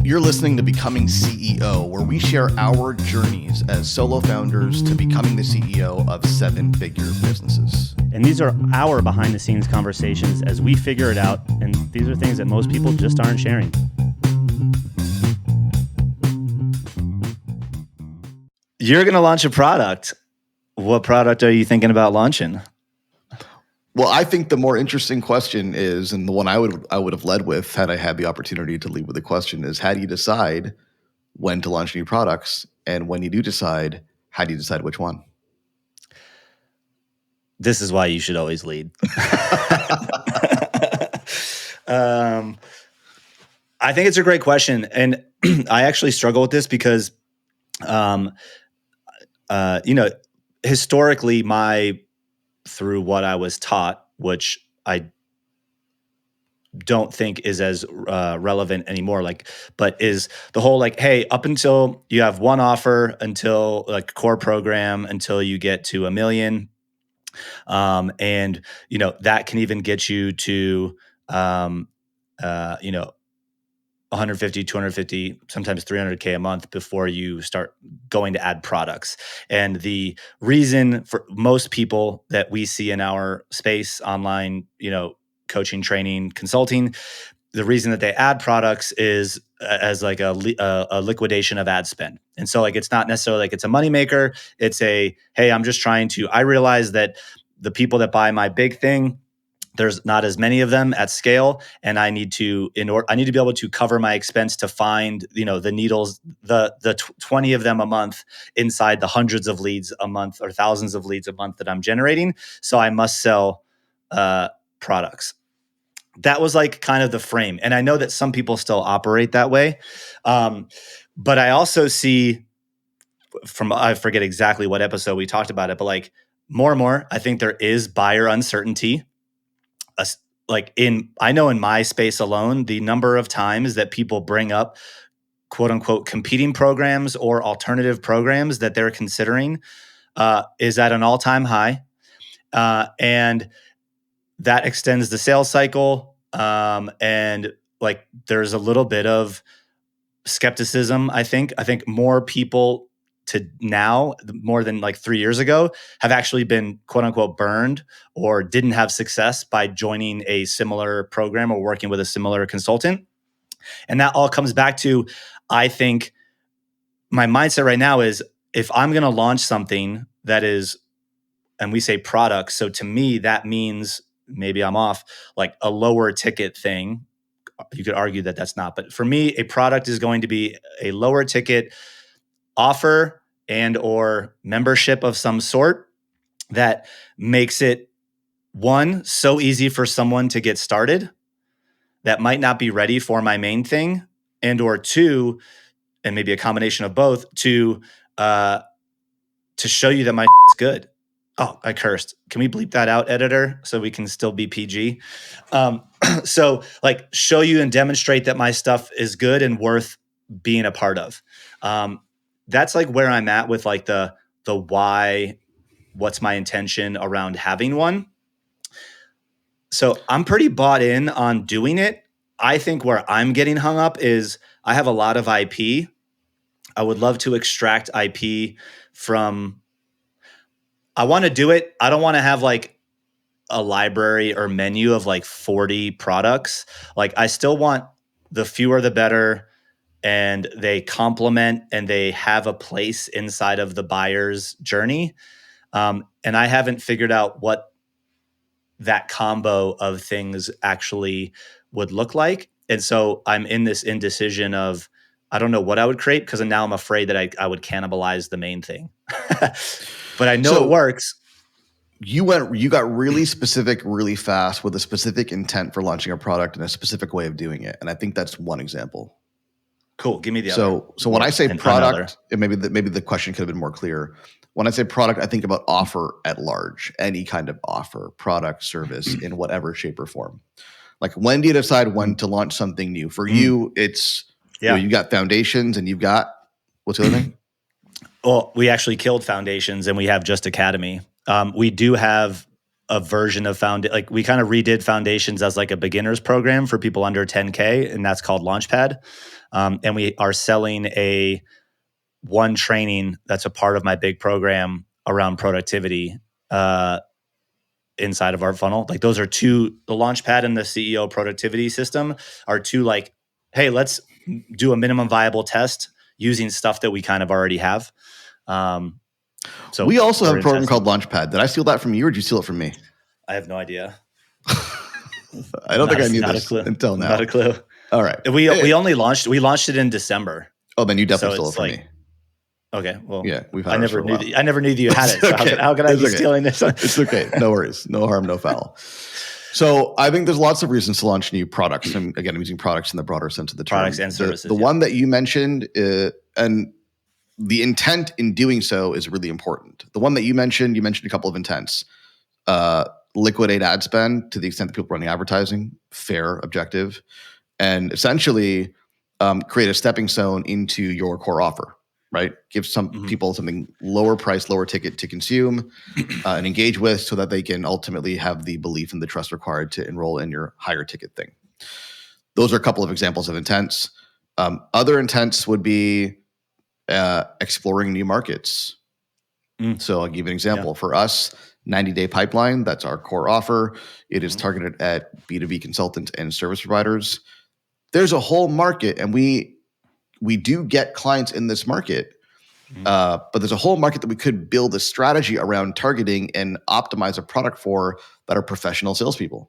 You're listening to Becoming CEO, where we share our journeys as solo founders to becoming the CEO of seven-figure businesses. And these are our behind-the-scenes conversations as we figure it out, and these are things that most people just aren't sharing. You're going to launch a product. What product are you thinking about launching? Well, I think the more interesting question is, and the one I would have led with had I had the opportunity to lead with the question, is how do you decide when to launch new products? And when you do decide, how do you decide which one? This is why you should always lead. I think it's a great question. And I actually struggle with this because, historically, through what I was taught, which I don't think is as relevant anymore, but is the whole hey, up until you have one offer, until core program, until you get to 1 million, and that can even get you to 150, 250, sometimes 300K a month before you start going to add products. And the reason for most people that we see in our space, online, coaching, training, consulting, the reason that they add products is as a liquidation of ad spend. And so it's not necessarily it's a moneymaker. It's hey, I realize that the people that buy my big thing, there's not as many of them at scale, and I need to be able to cover my expense to find the needles, the 20 of them a month inside the hundreds of leads a month or thousands of leads a month that I'm generating. So I must sell products. That was kind of the frame, and I know that some people still operate that way, but I also see I forget exactly what episode we talked about it, but more and more, I think there is buyer uncertainty. I know in my space alone, the number of times that people bring up quote unquote competing programs or alternative programs that they're considering is at an all-time high. And that extends the sales cycle. And there's a little bit of skepticism, I think more people to now, more than 3 years ago, have actually been quote unquote burned or didn't have success by joining a similar program or working with a similar consultant. And that all comes back to, I think my mindset right now is, if I'm going to launch something that is, and we say products, so to me, that means, maybe I'm off, a lower ticket thing. You could argue that that's not, but for me, a product is going to be a lower ticket offer and or membership of some sort that makes it, one, so easy for someone to get started that might not be ready for my main thing, and or two, and maybe a combination of both, to show you that my is good. Oh, I cursed. Can we bleep that out, editor, so we can still be PG? So show you and demonstrate that my stuff is good and worth being a part of. That's where I'm at with the why, what's my intention around having one. So I'm pretty bought in on doing it. I think where I'm getting hung up is I have a lot of IP. I would love to extract IP from, I want to do it. I don't want to have a library or menu of 40 products. I still want the fewer the better, and they complement and they have a place inside of the buyer's journey. And I haven't figured out what that combo of things actually would look like. And so I'm in this indecision of, I don't know what I would create, because now I'm afraid that I would cannibalize the main thing. But I know it works. You got really specific really fast with a specific intent for launching a product and a specific way of doing it. And I think that's one example. Cool. Give me the other. So when I say product, and maybe the question could have been more clear. When I say product, I think about offer at large, any kind of offer, product, service in whatever shape or form. When do you decide when to launch something new? For you, it's, you got foundations and you've got, what's the other thing? Well, we actually killed foundations and we have just Academy. We do have a version of like we kind of redid Foundations as like a beginner's program for people under 10K, and that's called Launchpad. And we are selling one training that's a part of my big program around productivity inside of our funnel. Like those are the Launchpad and the CEO productivity system are two, like, hey, let's do a minimum viable test using stuff that we kind of already have. So we also have a program called Launchpad. Did I steal that from you, or did you steal it from me? I have no idea. I don't think I knew this until now. Not a clue. All right. We launched it in December. Oh, then you definitely stole it from me. Okay. Well, yeah, we've had I never knew that you had it. So okay. how could I be stealing this? It's okay. No worries. No harm, no foul. So I think there's lots of reasons to launch new products. And again, I'm using products in the broader sense of the term. Products and services. The one that you mentioned, and the intent in doing so is really important. The one that you mentioned a couple of intents. Liquidate ad spend to the extent that people are running advertising, fair, objective, and essentially create a stepping stone into your core offer, right? Give some people something lower price, lower ticket to consume and engage with so that they can ultimately have the belief and the trust required to enroll in your higher ticket thing. Those are a couple of examples of intents. Other intents would be exploring new markets. So I'll give you an example. For us, 90-day pipeline, that's our core offer. It is targeted at B2B consultants and service providers. There's a whole market, and we do get clients in this market, but there's a whole market that we could build a strategy around targeting and optimize a product for that are professional salespeople.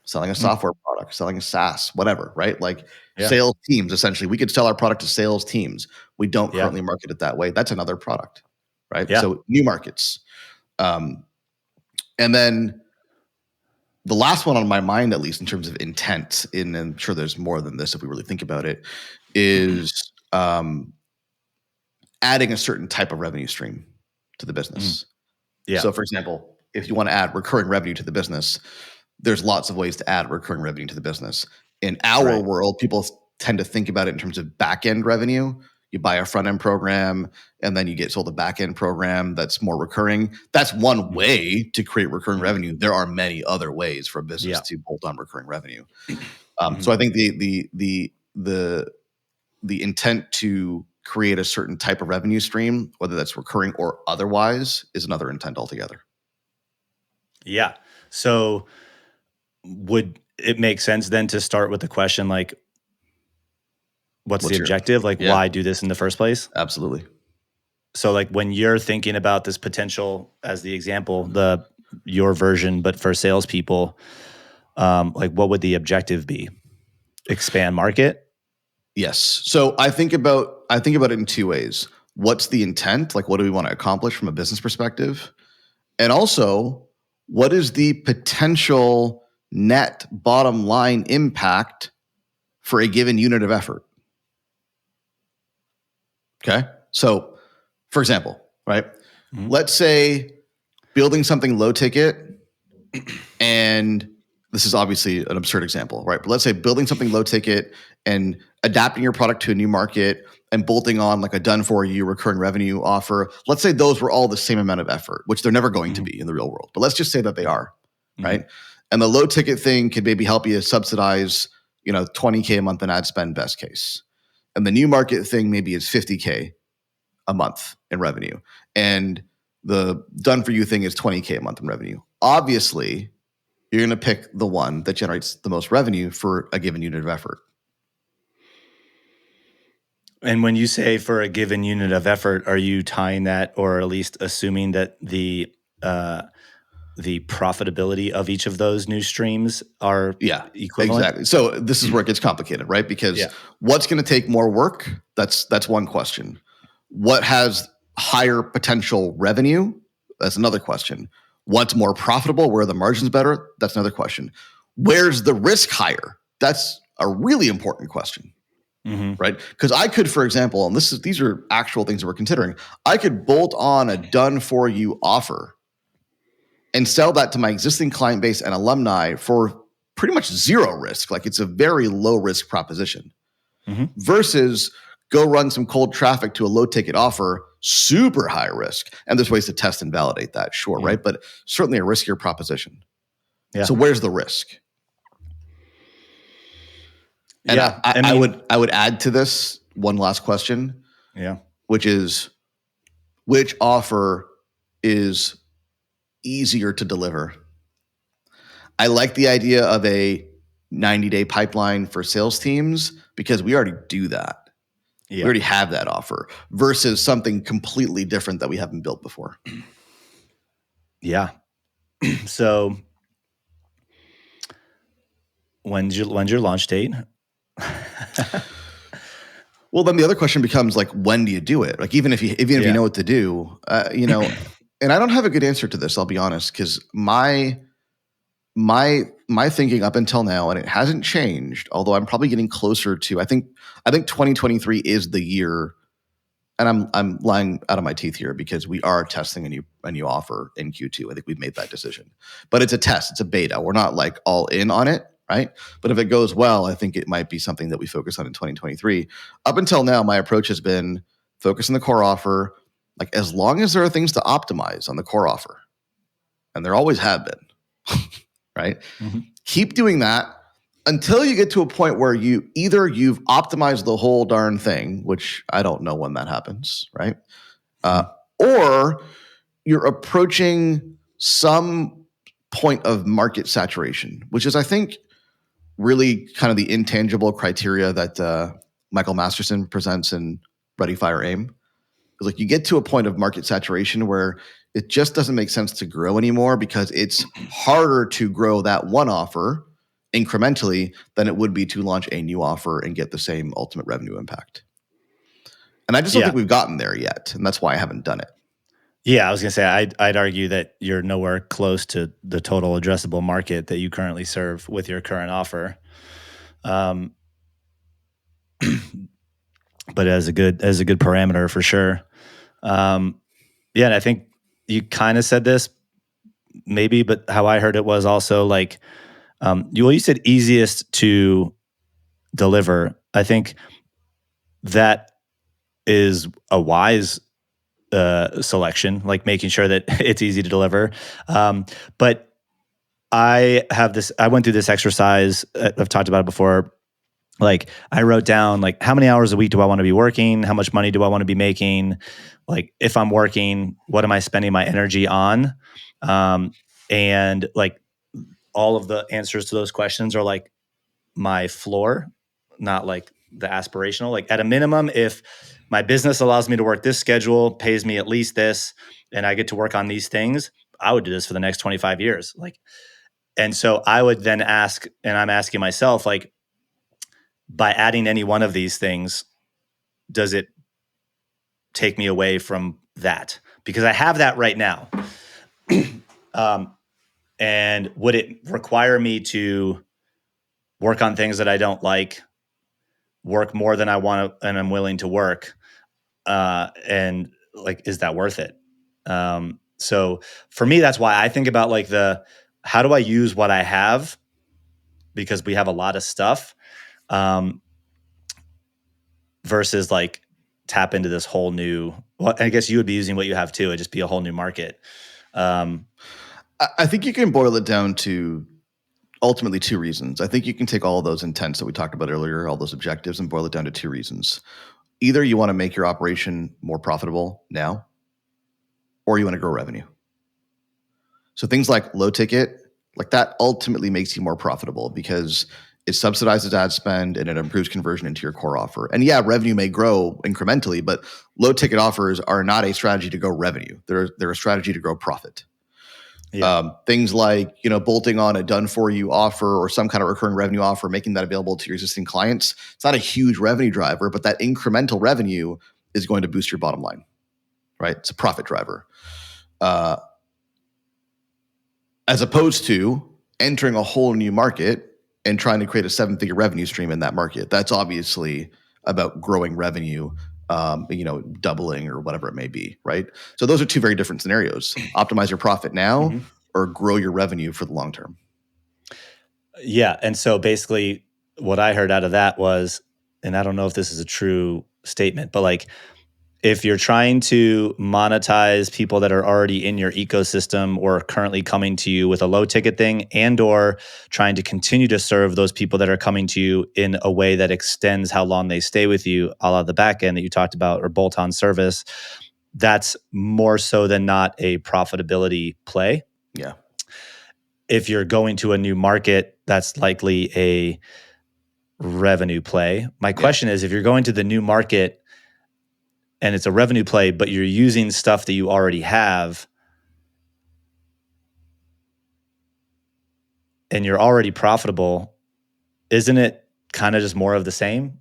Selling a software product, selling a SaaS, whatever, right? Like sales teams, essentially. We could sell our product to sales teams. We don't currently market it that way. That's another product, right? Yeah. So new markets. And then the last one on my mind, at least in terms of intent, and I'm sure there's more than this if we really think about it, is adding a certain type of revenue stream to the business. Yeah. So for example, if you want to add recurring revenue to the business, there's lots of ways to add recurring revenue to the business. In our world, people tend to think about it in terms of back-end revenue. You buy a front-end program, and then you get sold a back-end program that's more recurring. That's one way to create recurring revenue. There are many other ways for a business to bolt on recurring revenue. So I think the intent to create a certain type of revenue stream, whether that's recurring or otherwise, is another intent altogether. Yeah. So would it make sense then to start with the question like, what's the objective? Like, why do this in the first place? Absolutely. So like when you're thinking about this potential, as the example, your version, but for salespeople, like what would the objective be? Expand market? Yes. So I think about it in two ways. What's the intent? Like, what do we want to accomplish from a business perspective? And also, what is the potential net bottom line impact for a given unit of effort? Okay. So for example, right? Let's say building something low ticket, and this is obviously an absurd example, right? But let's say building something low ticket and adapting your product to a new market and bolting on like a done for you recurring revenue offer. Let's say those were all the same amount of effort, which they're never going to be in the real world. But let's just say that they are, right? And the low ticket thing could maybe help you subsidize, $20K a month in ad spend, best case. And the new market thing maybe is $50K a month in revenue. And the done for you thing is $20K a month in revenue. Obviously, you're going to pick the one that generates the most revenue for a given unit of effort. And when you say for a given unit of effort, are you tying that, or at least assuming that the profitability of each of those new streams are equivalent? Exactly. So this is where it gets complicated, right? Because what's going to take more work? That's one question. What has higher potential revenue? That's another question. What's more profitable? Where are the margins better? That's another question. Where's the risk higher? That's a really important question, right? Because I could, for example, and these are actual things that we're considering, I could bolt on a done for you offer and sell that to my existing client base and alumni for pretty much zero risk. Like it's a very low risk proposition versus go run some cold traffic to a low ticket offer, super high risk. And there's ways to test and validate that, sure, right? But certainly a riskier proposition. Yeah. So where's the risk? And Yeah, I would add to this one last question. Yeah. Which is, which offer is easier to deliver? I like the idea of a 90-day pipeline for sales teams because we already do that. Yeah. We already have that offer versus something completely different that we haven't built before. Yeah. So when's your launch date? Well, then the other question becomes like, when do you do it? Like, even if you know what to do, and I don't have a good answer to this, I'll be honest, because my thinking up until now, and it hasn't changed, although I'm probably getting closer to, I think 2023 is the year, and I'm lying out of my teeth here because we are testing a new offer in Q2. I think we've made that decision, but it's a test, it's a beta. We're not like all in on it, right? But if it goes well, I think it might be something that we focus on in 2023. Up until now, my approach has been focus on the core offer, like as long as there are things to optimize on the core offer, and there always have been. Right? Mm-hmm. Keep doing that until you get to a point where you've optimized the whole darn thing, which I don't know when that happens, right? Or you're approaching some point of market saturation, which is, I think, really kind of the intangible criteria that Michael Masterson presents in Ready, Fire, Aim. Because like you get to a point of market saturation where it just doesn't make sense to grow anymore because it's harder to grow that one offer incrementally than it would be to launch a new offer and get the same ultimate revenue impact. And I just don't think we've gotten there yet. And that's why I haven't done it. Yeah, I was going to say, I'd argue that you're nowhere close to the total addressable market that you currently serve with your current offer. But as a good parameter for sure. Yeah, and I think you kind of said this maybe, but how I heard it was also like, you said easiest to deliver. I think that is a wise selection, like making sure that it's easy to deliver. But I went through this exercise. I've talked about it before. Like I wrote down like how many hours a week do I want to be working? How much money do I want to be making? Like if I'm working, what am I spending my energy on? And like all of the answers to those questions are like my floor, not like the aspirational. Like at a minimum, if my business allows me to work this schedule, pays me at least this, and I get to work on these things, I would do this for the next 25 years. Like, and so I would then ask, and I'm asking myself, like, by adding any one of these things, does it take me away from that? Because I have that right now. And would it require me to work on things that I don't like, work more than I want to, and I'm willing to work? And like, is that worth it? So for me, that's why I think about like how do I use what I have? Because we have a lot of stuff. Versus like tap into this whole new, well, I guess you would be using what you have too. It'd just be a whole new market. I think you can boil it down to ultimately two reasons. I think you can take all of those intents that we talked about earlier, all those objectives, and boil it down to two reasons. Either you want to make your operation more profitable now, or you want to grow revenue. So things like low ticket, like that ultimately makes you more profitable because it subsidizes ad spend and it improves conversion into your core offer. And yeah, revenue may grow incrementally, but low ticket offers are not a strategy to grow revenue. They're a strategy to grow profit. Yeah. Things like, bolting on a done for you offer or some kind of recurring revenue offer, making that available to your existing clients. It's not a huge revenue driver, but that incremental revenue is going to boost your bottom line, right? It's a profit driver. As opposed to entering a whole new market and trying to create a 7-figure revenue stream in that market. That's obviously about growing revenue, doubling or whatever it may be, right? So those are two very different scenarios. Optimize your profit now or grow your revenue for the long term. Yeah. And so basically what I heard out of that was, and I don't know if this is a true statement, but like if you're trying to monetize people that are already in your ecosystem or currently coming to you with a low ticket thing, and or trying to continue to serve those people that are coming to you in a way that extends how long they stay with you, a la the back end that you talked about, or bolt-on service, that's more so than not a profitability play. Yeah. If you're going to a new market, that's likely a revenue play. My question is, if you're going to the new market and it's a revenue play, but you're using stuff that you already have and you're already profitable, isn't it kind of just more of the same?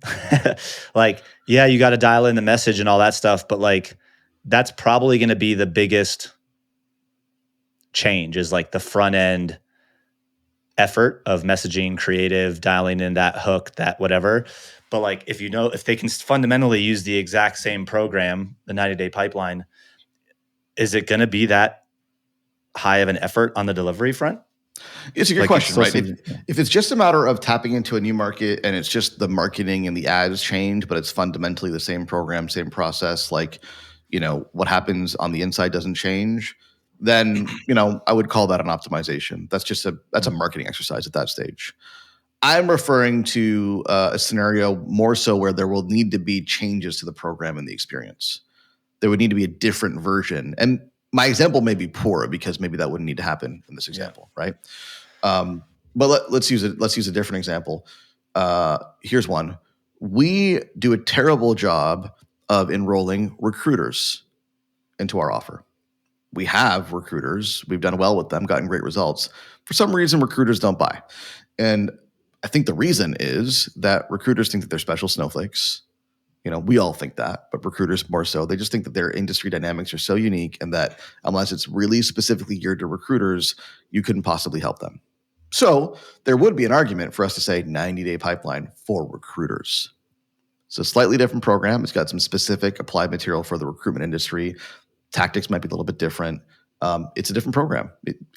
Like, yeah, you got to dial in the message and all that stuff, but like, that's probably going to be the biggest change, is like the front end effort of messaging, creative, dialing in that hook, that whatever. But like, if they can fundamentally use the exact same program, the 90-day pipeline, is it going to be that high of an effort on the delivery front? It's a good question, right? If it's just a matter of tapping into a new market and it's just the marketing and the ads change, but it's fundamentally the same program, same process, like, what happens on the inside doesn't change, then, I would call that an optimization. That's a marketing exercise at that stage. I'm referring to a scenario more so where there will need to be changes to the program and the experience. There would need to be a different version. And my example may be poor because maybe that wouldn't need to happen in this example, right? But let's use a different example. Here's one. We do a terrible job of enrolling recruiters into our offer. We have recruiters. We've done well with them, gotten great results. For some reason, recruiters don't buy. And I think the reason is that recruiters think that they're special snowflakes. We all think that, but recruiters more so. They just think that their industry dynamics are so unique and that unless it's really specifically geared to recruiters, you couldn't possibly help them. So there would be an argument for us to say 90-day pipeline for recruiters. It's a slightly different program. It's got some specific applied material for the recruitment industry. Tactics might be a little bit different. It's a different program.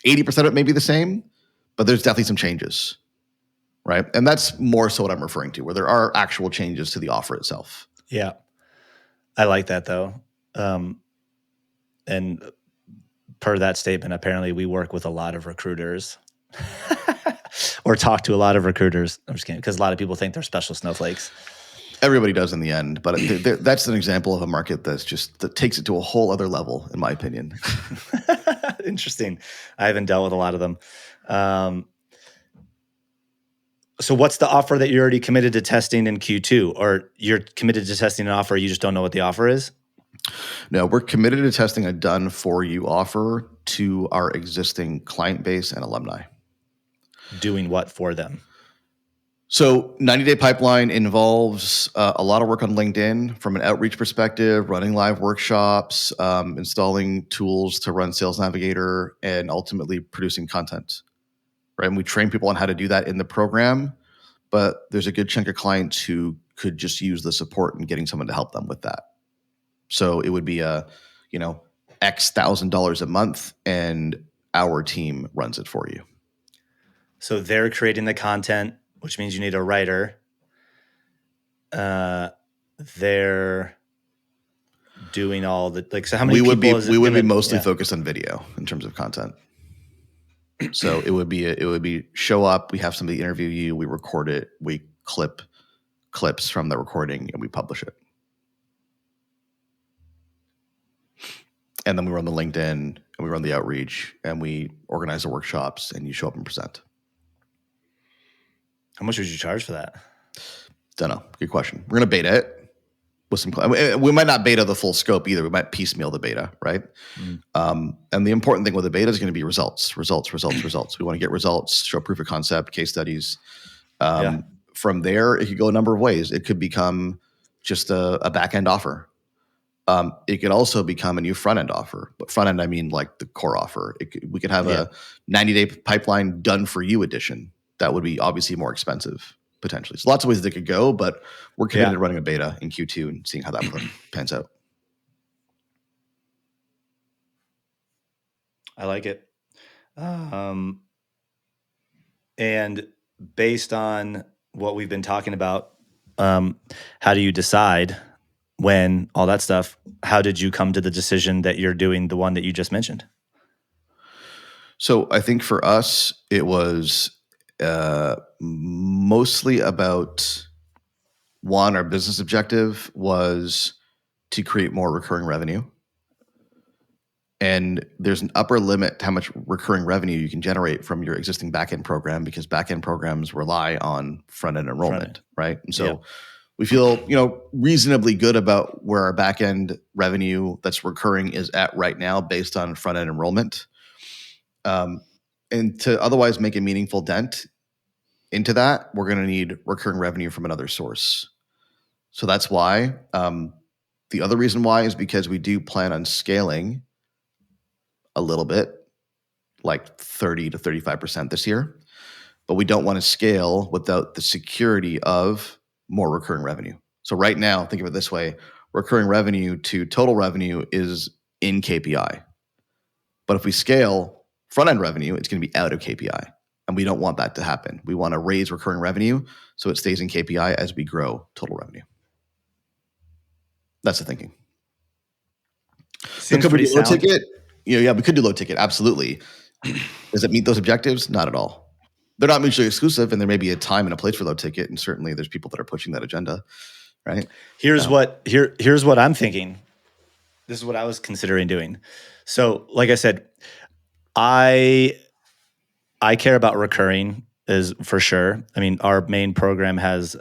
80% of it may be the same, but there's definitely some changes, right? And that's more so what I'm referring to, where there are actual changes to the offer itself. Yeah. I like that though. And per that statement, apparently we work with a lot of recruiters or talk to a lot of recruiters. I'm just kidding, because a lot of people think they're special snowflakes. Everybody does in the end, but that's an example of a market that takes it to a whole other level, in my opinion. Interesting. I haven't dealt with a lot of them. So what's the offer that you're already committed to testing in Q2? Or you're committed to testing an offer, you just don't know what the offer is? No, we're committed to testing a done-for-you offer to our existing client base and alumni. Doing what for them? So 90-day pipeline involves a lot of work on LinkedIn from an outreach perspective, running live workshops, installing tools to run Sales Navigator, and ultimately producing content. Right? And we train people on how to do that in the program, but there's a good chunk of clients who could just use the support and getting someone to help them with that. So it would be X $1,000 a month, and our team runs it for you. So they're creating the content, which means you need a writer. They're doing all the so how many people we would be mostly focused on video in terms of content. So it would be show up, we have somebody interview you, we record it, we clip clips from the recording, and we publish it. And then we run the LinkedIn, and we run the outreach, and we organize the workshops, and you show up and present. How much would you charge for that? Don't know. Good question. We're going to beta it with some. We might not beta the full scope either. We might piecemeal the beta, right? And the important thing with the beta is going to be results. We want to get results, show proof of concept, case studies. From there, it could go a number of ways. It could become just a back end offer. It could also become a new front end offer. But front end, I mean like the core offer. We could have a 90-day pipeline done for you edition. That would be obviously more expensive, potentially. So lots of ways they could go, but we're committed to running a beta in Q2 and seeing how that pans out. I like it. And based on what we've been talking about, how do you decide when, all that stuff. How did you come to the decision that you're doing the one that you just mentioned? So I think for us, it was mostly about one, our business objective was to create more recurring revenue. And there's an upper limit to how much recurring revenue you can generate from your existing backend program, because backend programs rely on front-end enrollment, right? And so Yep. we feel, reasonably good about where our backend revenue that's recurring is at right now based on front-end enrollment. And to otherwise make a meaningful dent into that, we're going to need recurring revenue from another source. So that's why. The other reason why is because we do plan on scaling a little bit, like 30 to 35% this year, but we don't want to scale without the security of more recurring revenue. So right now, think of it this way: recurring revenue to total revenue is in KPI. But if we scale front-end revenue, it's going to be out of KPI. And we don't want that to happen. We want to raise recurring revenue so it stays in KPI as we grow total revenue. That's the thinking. So could we do low ticket? Yeah, we could do low ticket. Absolutely. Does it meet those objectives? Not at all. They're not mutually exclusive, and there may be a time and a place for low ticket, and certainly there's people that are pushing that agenda, right? Here's what I'm thinking. This is what I was considering doing. So, like I said, I care about recurring is for sure. I mean, our main program has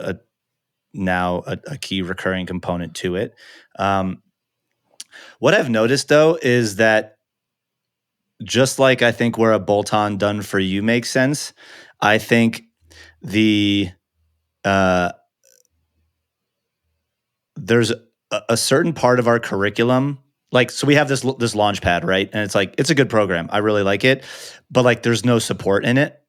now a key recurring component to it. What I've noticed though is that just like I think where a bolt-on done for you makes sense, I think there's a certain part of our curriculum, like, so we have this Launchpad, right? And it's a good program. I really like it, but like there's no support in it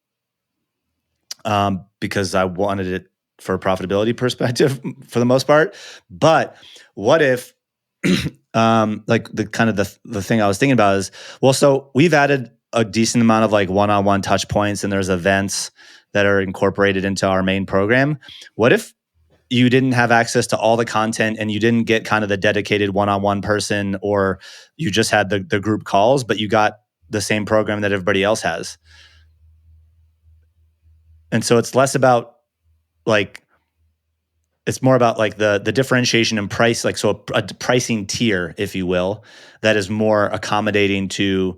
because I wanted it for a profitability perspective for the most part. But what if like the thing I was thinking about is, well, so we've added a decent amount of like one-on-one touch points, and there's events that are incorporated into our main program. What if you didn't have access to all the content and you didn't get kind of the dedicated one-on-one person, or you just had the group calls, but you got the same program that everybody else has? And so it's less about like, it's more about like the differentiation in price, like so a pricing tier, if you will, that is more accommodating to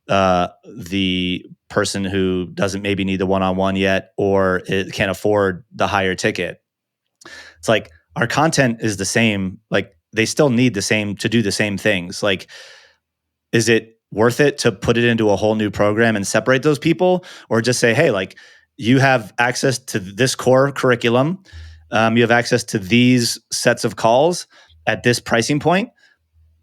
the person who doesn't maybe need the one-on-one yet, or it can't afford the higher ticket. It's like our content is the same. Like they still need the same to do the same things. Like, is it worth it to put it into a whole new program and separate those people, or just say, hey, like you have access to this core curriculum. You have access to these sets of calls at this pricing point.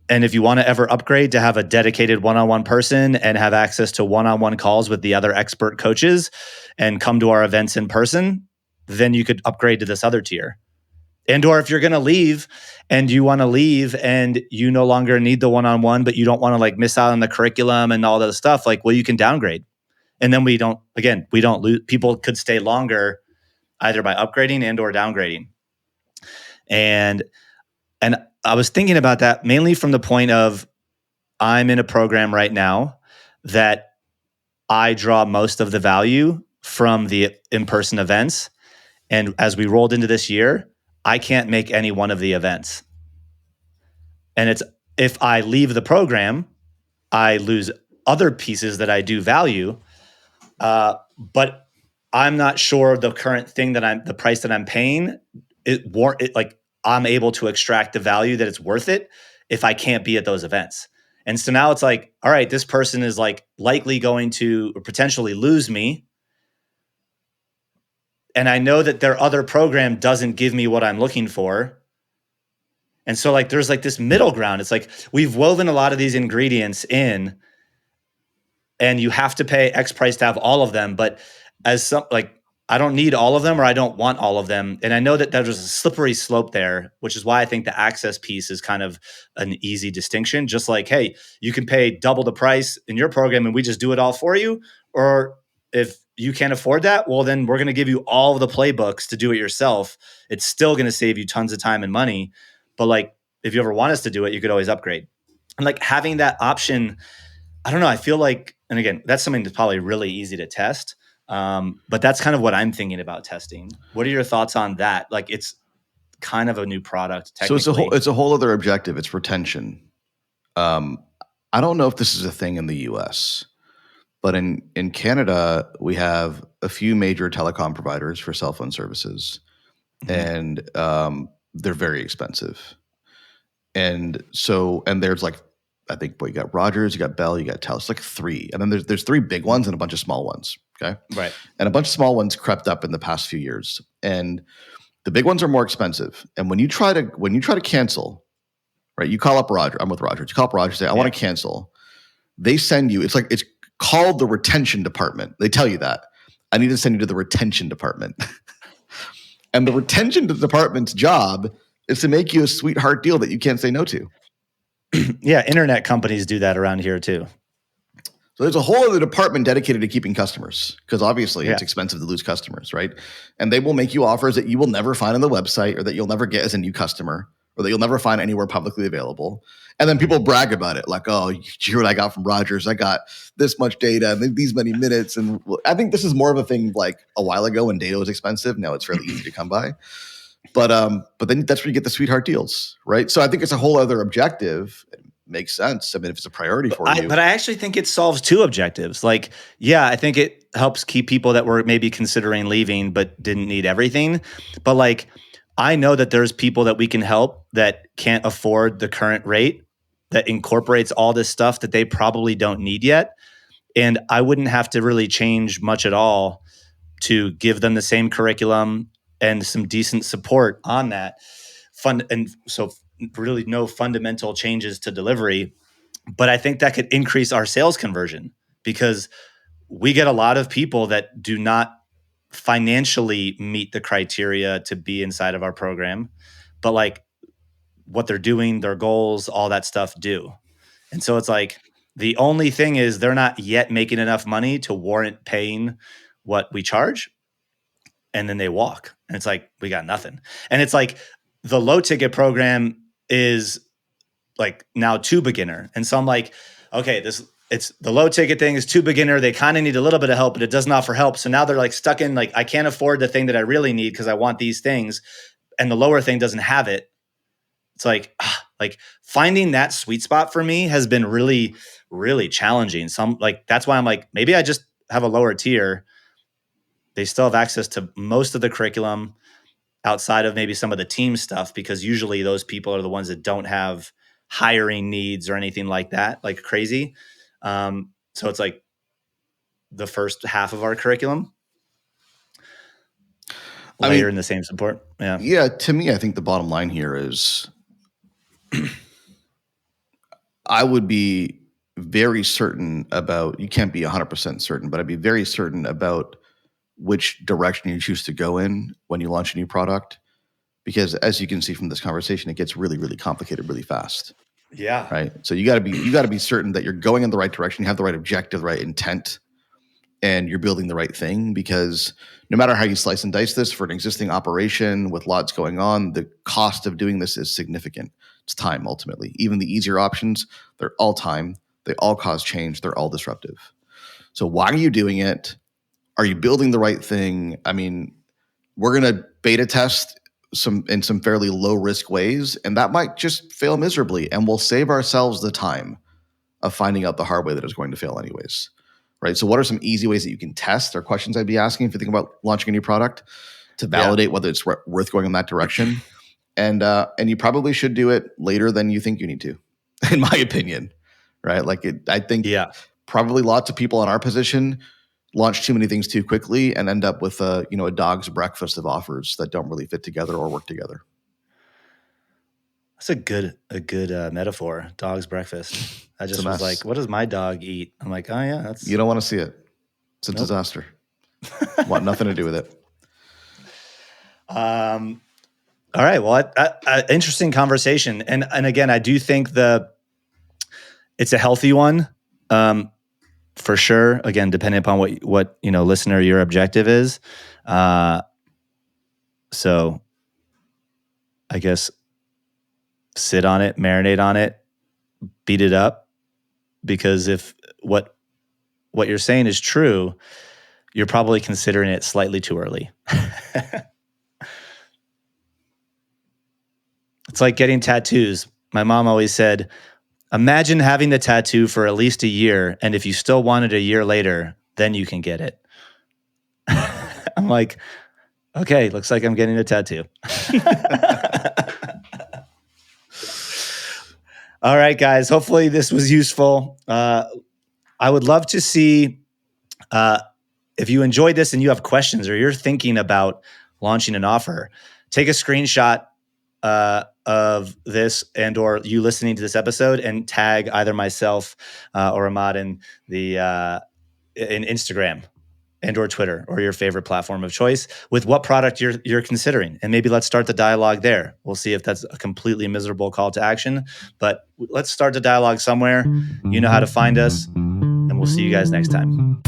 And if you want to ever upgrade to have a dedicated one-on-one person and have access to one-on-one calls with the other expert coaches and come to our events in person, then you could upgrade to this other tier. And or if you're going to leave and you want to leave and you no longer need the one-on-one, but you don't want to like miss out on the curriculum and all that stuff, like, well, you can downgrade. And then we don't lose. People could stay longer either by upgrading and or downgrading. And I was thinking about that mainly from the point of, I'm in a program right now that I draw most of the value from the in-person events. And as we rolled into this year, I can't make any one of the events. And it's, if I leave the program, I lose other pieces that I do value. But I'm not sure the current thing the price that I'm paying, like I'm able to extract the value that it's worth it if I can't be at those events. And so now it's like, all right, this person is like likely going to potentially lose me. And I know that their other program doesn't give me what I'm looking for. And so like, there's like this middle ground. It's like, we've woven a lot of these ingredients in, and you have to pay X price to have all of them. But as some, like, I don't need all of them, or I don't want all of them. And I know that there's a slippery slope there, which is why I think the access piece is kind of an easy distinction. Just like, hey, you can pay double the price in your program and we just do it all for you. Or if you can't afford that, well, then we're going to give you all of the playbooks to do it yourself. It's still going to save you tons of time and money. But like, if you ever want us to do it, you could always upgrade. And like having that option, I don't know. I feel like, and again, that's something that's probably really easy to test. But that's kind of what I'm thinking about testing. What are your thoughts on that? Like it's kind of a new product technically. So it's a whole other objective. It's retention. I don't know if this is a thing in the US, but in Canada, we have a few major telecom providers for cell phone services, and they're very expensive. And there's like, I think, you got Rogers, you got Bell, you got Telus, like three, and then there's three big ones and a bunch of small ones. Okay, right. And a bunch of small ones crept up in the past few years, and the big ones are more expensive. And when you try to cancel, right? You call up Roger. I'm with Rogers. You call up Rogers, say, I want to cancel. They send you. It's called the retention department. They tell you that I need to send you to the retention department, and the retention department's job is to make you a sweetheart deal that you can't say no to. Yeah, internet companies do that around here too. So there's a whole other department dedicated to keeping customers, because obviously it's expensive to lose customers, right? And they will make you offers that you will never find on the website, or that you'll never get as a new customer, or that you'll never find anywhere publicly available. And then people brag about it, like, oh, you hear what I got from Rogers? I got this much data and these many minutes. And I think this is more of a thing like a while ago when data was expensive. Now it's fairly easy to come by. But then that's where you get the sweetheart deals, right? So I think it's a whole other objective. It makes sense. I mean, if it's a priority for you. But I actually think it solves two objectives. Like, yeah, I think it helps keep people that were maybe considering leaving but didn't need everything. But like, I know that there's people that we can help that can't afford the current rate, that incorporates all this stuff that they probably don't need yet. And I wouldn't have to really change much at all to give them the same curriculum and some decent support on that. And so really no fundamental changes to delivery. But I think that could increase our sales conversion, because we get a lot of people that do not financially meet the criteria to be inside of our program, but like what they're doing, their goals, all that stuff do. And so it's like, the only thing is they're not yet making enough money to warrant paying what we charge. And then they walk, and it's like, we got nothing. And it's like the low ticket program is like now too beginner. And so I'm like, okay, it's the low ticket thing is too beginner. They kind of need a little bit of help, but it doesn't offer help. So now they're like stuck in like, I can't afford the thing that I really need because I want these things. And the lower thing doesn't have it. It's like finding that sweet spot for me has been really, really challenging. Some like, that's why I'm like, maybe I just have a lower tier. They still have access to most of the curriculum outside of maybe some of the team stuff, because usually those people are the ones that don't have hiring needs or anything like that, like crazy. So it's like the first half of our curriculum. Layer in the same support. Yeah. Yeah. To me, I think the bottom line here is I would be very certain about, you can't be 100% certain, but I'd be very certain about which direction you choose to go in when you launch a new product. Because as you can see from this conversation, it gets really, really complicated really fast. Yeah. Right. So you got to be certain that you're going in the right direction, you have the right objective, the right intent, and you're building the right thing. Because no matter how you slice and dice this, for an existing operation with lots going on, the cost of doing this is significant. It's time, ultimately. Even the easier options, they're all time. They all cause change. They're all disruptive. So why are you doing it? Are you building the right thing? I mean, we're going to beta test in some fairly low risk ways, and that might just fail miserably, and we'll save ourselves the time of finding out the hard way that it's going to fail anyways. Right? So what are some easy ways that you can test, or questions I'd be asking if you think about launching a new product to validate whether it's worth going in that direction? And you probably should do it later than you think you need to, in my opinion. Right? Like I think probably lots of people in our position launch too many things too quickly and end up with a dog's breakfast of offers that don't really fit together or work together. That's a good metaphor. Dog's breakfast. I just was like, what does my dog eat? I'm like, oh yeah, that's. You don't want to see it. It's a disaster. Want nothing to do with it. All right. Well, interesting conversation, and again, I do think it's a healthy one. For sure. Again, depending upon what listener your objective is. So I guess sit on it, marinate on it, beat it up. Because if what you're saying is true, you're probably considering it slightly too early. It's like getting tattoos. My mom always said, imagine having the tattoo for at least a year, and if you still want it a year later, then you can get it. I'm like, okay, looks like I'm getting a tattoo. All right, guys. Hopefully this was useful. I would love to see if you enjoyed this and you have questions or you're thinking about launching an offer, take a screenshot of this and or you listening to this episode and tag either myself or Ahmad in Instagram and or Twitter or your favorite platform of choice with what product you're considering. And maybe let's start the dialogue there. We'll see if that's a completely miserable call to action, but let's start the dialogue somewhere. You know how to find us, and we'll see you guys next time.